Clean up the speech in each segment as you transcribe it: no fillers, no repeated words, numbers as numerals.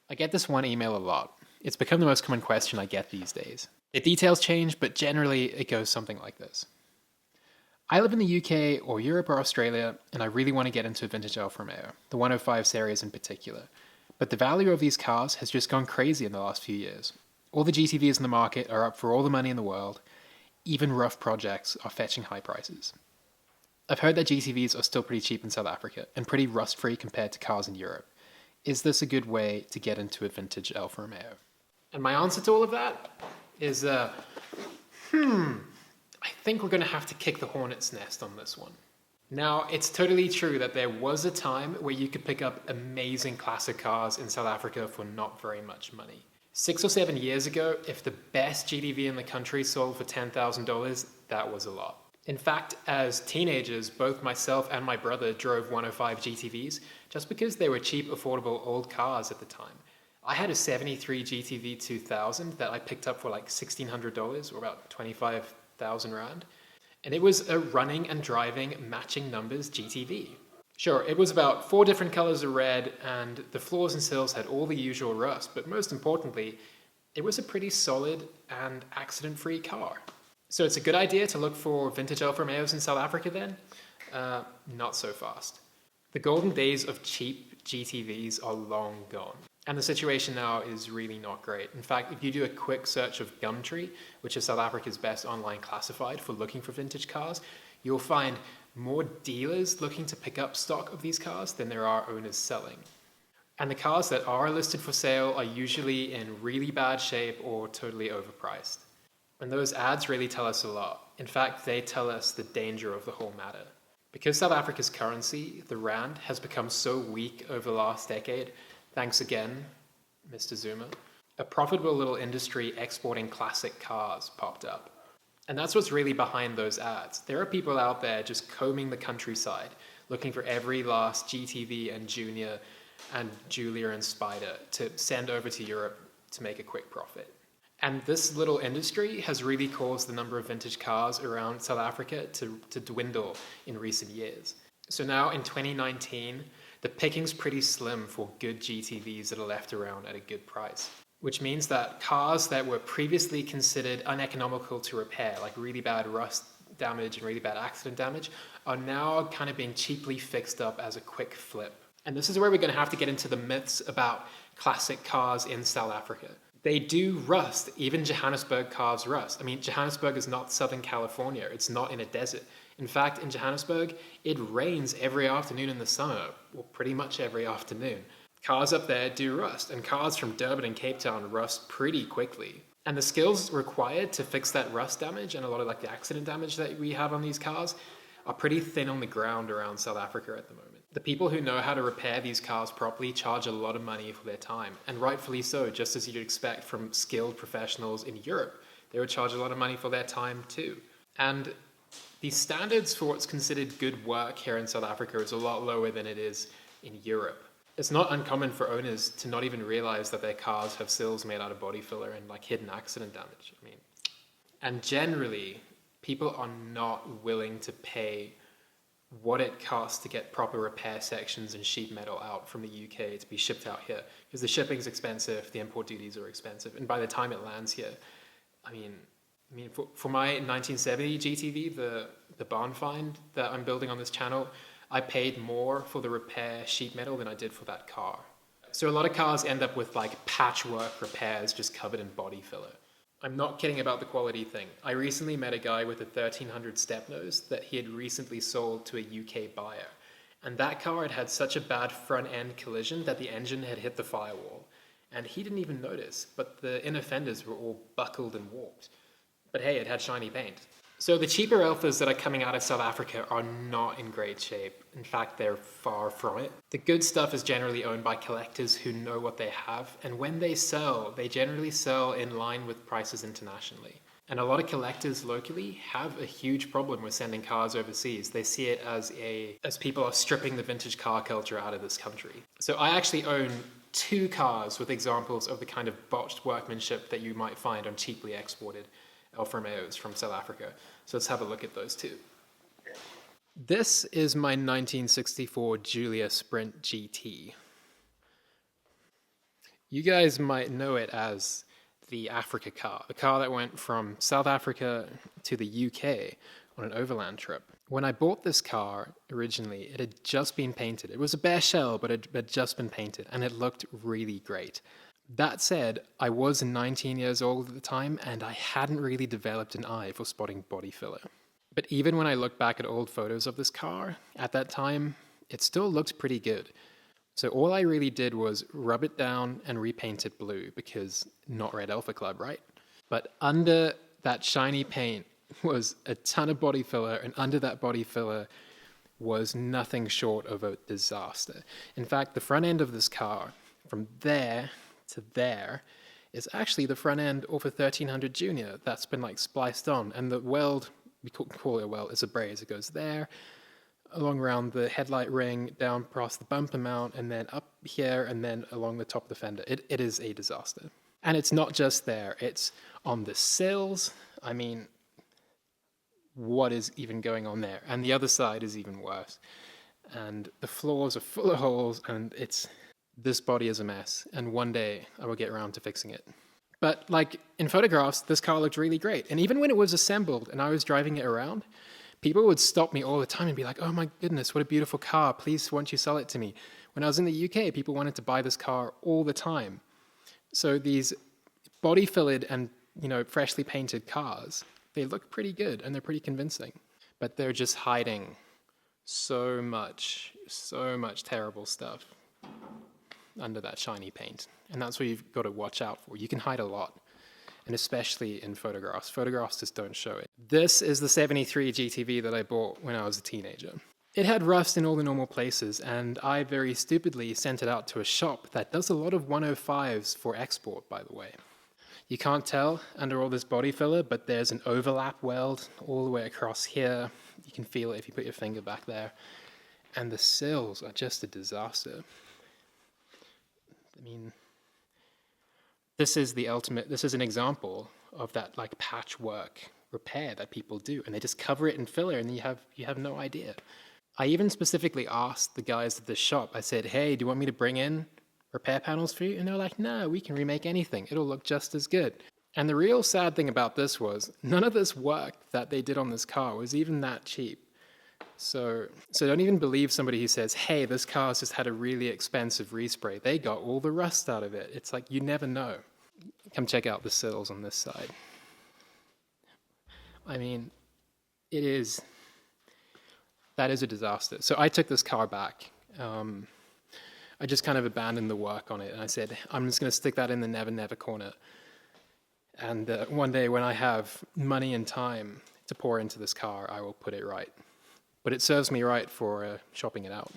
I get this one email a lot. It's become the most common question I get these days. The details change, but generally it goes something like this. I live in the UK or Europe or Australia, and I really want to get into a vintage Alfa Romeo, the 105 series in particular. But the value of these cars has just gone crazy in the last few years. All the GTVs in the market are up for all the money in the world. Even rough projects are fetching high prices. I've heard that GTVs are still pretty cheap in South Africa and pretty rust-free compared to cars in Europe. Is this a good way to get into a vintage Alfa Romeo? And my answer to all of that is, I think we're going to have to kick the hornet's nest on this one. Now, it's totally true that there was a time where you could pick up amazing classic cars in South Africa for not very much money. 6 or 7 years ago, if the best GTV in the country sold for $10,000, that was a lot. In fact, as teenagers, both myself and my brother drove 105 GTVs just because they were cheap, affordable old cars at the time. I had a 73 GTV 2000 that I picked up for like $1,600 or about 25,000 Rand. And it was a running and driving matching numbers GTV. Sure, it was about 4 different colors of red and the floors and sills had all the usual rust, but most importantly, it was a pretty solid and accident-free car. So it's a good idea to look for vintage Alfa Romeos in South Africa then? Not so fast. The golden days of cheap GTVs are long gone. And the situation now is really not great. In fact, if you do a quick search of Gumtree, which is South Africa's best online classified for looking for vintage cars, you'll find more dealers looking to pick up stock of these cars than there are owners selling. And the cars that are listed for sale are usually in really bad shape or totally overpriced. And those ads really tell us a lot. In fact, they tell us the danger of the whole matter. Because South Africa's currency, the Rand, has become so weak over the last decade, thanks again, Mr. Zuma, a profitable little industry exporting classic cars popped up. And that's what's really behind those ads. There are people out there just combing the countryside, looking for every last GTV and Junior and Julia and Spider to send over to Europe to make a quick profit. And this little industry has really caused the number of vintage cars around South Africa to dwindle in recent years. So now in 2019, the picking's pretty slim for good GTVs that are left around at a good price. Which means that cars that were previously considered uneconomical to repair, like really bad rust damage and really bad accident damage, are now kind of being cheaply fixed up as a quick flip. And this is where we're going to have to get into the myths about classic cars in South Africa. They do rust. Even Johannesburg cars rust. I mean, Johannesburg is not Southern California. It's not in a desert. In fact, in Johannesburg, it rains every afternoon in the summer, or pretty much every afternoon. Cars up there do rust, and cars from Durban and Cape Town rust pretty quickly. And the skills required to fix that rust damage and a lot of like the accident damage that we have on these cars are pretty thin on the ground around South Africa at the moment. The people who know how to repair these cars properly charge a lot of money for their time, and rightfully so, just as you'd expect from skilled professionals in Europe. They would charge a lot of money for their time too. And the standards for what's considered good work here in South Africa is a lot lower than it is in Europe. It's not uncommon for owners to not even realize that their cars have sills made out of body filler and like hidden accident damage. And generally, people are not willing to pay what it costs to get proper repair sections and sheet metal out from the UK to be shipped out here. Because the shipping's expensive, the import duties are expensive, and by the time it lands here, for my 1970 GTV, the barn find that I'm building on this channel, I paid more for the repair sheet metal than I did for that car. So a lot of cars end up with like patchwork repairs just covered in body filler. I'm not kidding about the quality thing. I recently met a guy with a 1300 step nose that he had recently sold to a UK buyer. And that car had had such a bad front end collision that the engine had hit the firewall. And he didn't even notice, but the inner fenders were all buckled and warped. But hey, it had shiny paint. So the cheaper Alfas that are coming out of South Africa are not in great shape. In fact, they're far from it. The good stuff is generally owned by collectors who know what they have, and when they sell, they generally sell in line with prices internationally. And a lot of collectors locally have a huge problem with sending cars overseas. They see it as people are stripping the vintage car culture out of this country. So I actually own 2 cars with examples of the kind of botched workmanship that you might find on cheaply exported Alfa Romeos from South Africa. So let's have a look at those 2. This is my 1964 Giulia Sprint GT. You guys might know it as the Africa car, the car that went from South Africa to the UK on an overland trip. When I bought this car originally, it had just been painted. It was a bare shell, but it had just been painted, and it looked really great. That said, I was 19 years old at the time, and I hadn't really developed an eye for spotting body filler. But even when I look back at old photos of this car, at that time, it still looked pretty good. So all I really did was rub it down and repaint it blue, because not Red Alpha Club, right? But under that shiny paint was a ton of body filler, and under that body filler was nothing short of a disaster. In fact, the front end of this car, from there to there, is actually the front end of a 1300 Junior that's been like spliced on, and the weld, we call it a weld, it's a braze. It goes there, along around the headlight ring, down across the bumper mount, and then up here, and then along the top of the fender. It is a disaster. And it's not just there, it's on the sills. I mean, what is even going on there? And the other side is even worse. And the floors are full of holes, and this body is a mess. And one day I will get around to fixing it. But like in photographs, this car looked really great. And even when it was assembled and I was driving it around, people would stop me all the time and be like, "Oh my goodness, what a beautiful car. Please, won't you sell it to me?" When I was in the UK, people wanted to buy this car all the time. So these body fillered and, freshly painted cars, they look pretty good and they're pretty convincing. But they're just hiding so much terrible stuff under that shiny paint. And that's what you've got to watch out for. You can hide a lot, and especially in photographs. Photographs just don't show it. This is the 73 GTV that I bought when I was a teenager. It had rust in all the normal places, and I very stupidly sent it out to a shop that does a lot of 105s for export, by the way. You can't tell under all this body filler, but there's an overlap weld all the way across here. You can feel it if you put your finger back there. And the sills are just a disaster. I mean, this is an example of that like patchwork repair that people do, and they just cover it in filler and you have no idea. I even specifically asked the guys at the shop, I said, "Hey, do you want me to bring in repair panels for you?" And they're like, "No, we can remake anything. It'll look just as good." And the real sad thing about this was none of this work that they did on this car was even that cheap. So don't even believe somebody who says, "Hey, this car's just had a really expensive respray." They got all the rust out of it. It's like, you never know. Come check out the sills on this side. I mean, that is a disaster. So I took this car back. I just kind of abandoned the work on it, and I said, I'm just going to stick that in the never, never corner. And one day when I have money and time to pour into this car, I will put it right. But it serves me right for shopping it out.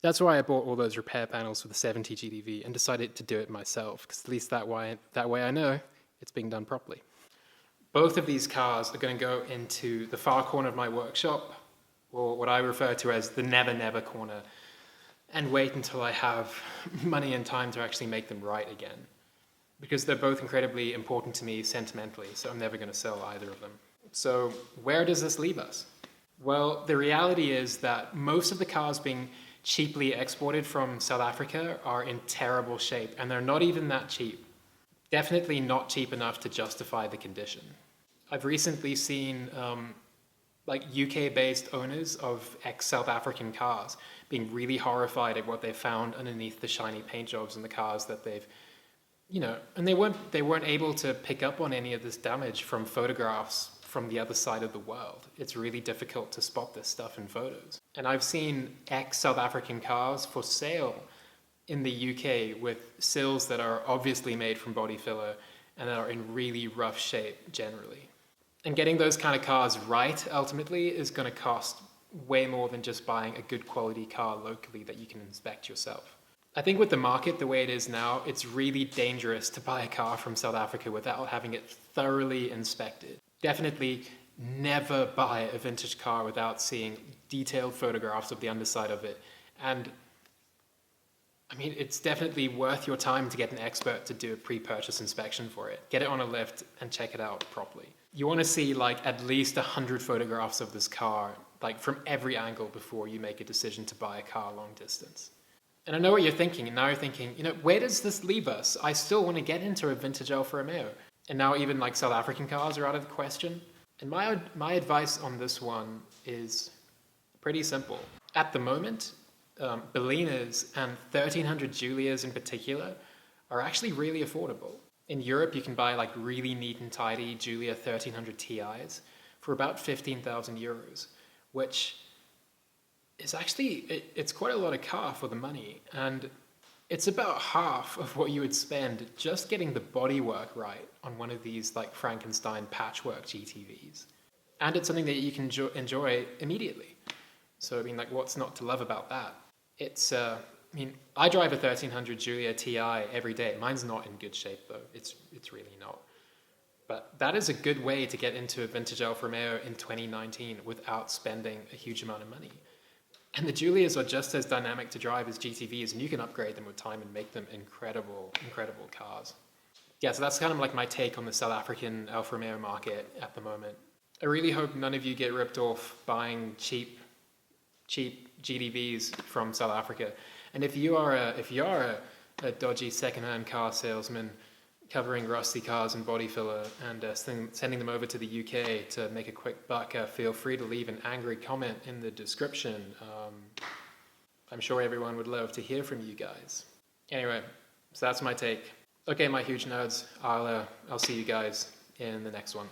That's why I bought all those repair panels for the 70 GDV and decided to do it myself, because at least that way I know it's being done properly. Both of these cars are going to go into the far corner of my workshop, or what I refer to as the never, never corner, and wait until I have money and time to actually make them right again. Because they're both incredibly important to me sentimentally, so I'm never going to sell either of them. So where does this leave us? Well, the reality is that most of the cars being cheaply exported from South Africa are in terrible shape, and they're not even that cheap. Definitely not cheap enough to justify the condition. I've recently seen UK-based owners of ex-South African cars being really horrified at what they found underneath the shiny paint jobs in the cars that they've, and they weren't able to pick up on any of this damage from photographs from the other side of the world. It's really difficult to spot this stuff in photos. And I've seen ex-South African cars for sale in the UK with sills that are obviously made from body filler and that are in really rough shape generally. And getting those kind of cars right ultimately is going to cost way more than just buying a good quality car locally that you can inspect yourself. I think with the market the way it is now, it's really dangerous to buy a car from South Africa without having it thoroughly inspected. Definitely never buy a vintage car without seeing detailed photographs of the underside of it. And I mean, it's definitely worth your time to get an expert to do a pre-purchase inspection for it. Get it on a lift and check it out properly. You want to see like at least 100 photographs of this car, like from every angle before you make a decision to buy a car long distance. And I know what you're thinking, and now you're thinking, where does this leave us? I still want to get into a vintage Alfa Romeo. And now even like South African cars are out of the question. And my advice on this one is pretty simple. At the moment, Bellinas and 1300 Giulias in particular are actually really affordable. In Europe, you can buy like really neat and tidy Giulia 1300 Ti's for about 15,000 euros, which is actually, it's quite a lot of car for the money. And it's about half of what you would spend just getting the bodywork right on one of these like Frankenstein patchwork GTVs. And it's something that you can enjoy immediately. So, I mean, like, what's not to love about that? It's, I drive a 1300 Giulia Ti every day. Mine's not in good shape, though. It's really not. But that is a good way to get into a vintage Alfa Romeo in 2019 without spending a huge amount of money. And the Giulias are just as dynamic to drive as GTVs, and you can upgrade them with time and make them incredible, incredible cars. Yeah, so that's kind of like my take on the South African Alfa Romeo market at the moment. I really hope none of you get ripped off buying cheap GTVs from South Africa. And if you are a dodgy second-hand car salesman covering rusty cars and body filler and sending them over to the UK to make a quick buck, feel free to leave an angry comment in the description. I'm sure everyone would love to hear from you guys. Anyway, so that's my take. Okay, my huge nerds, I'll see you guys in the next one.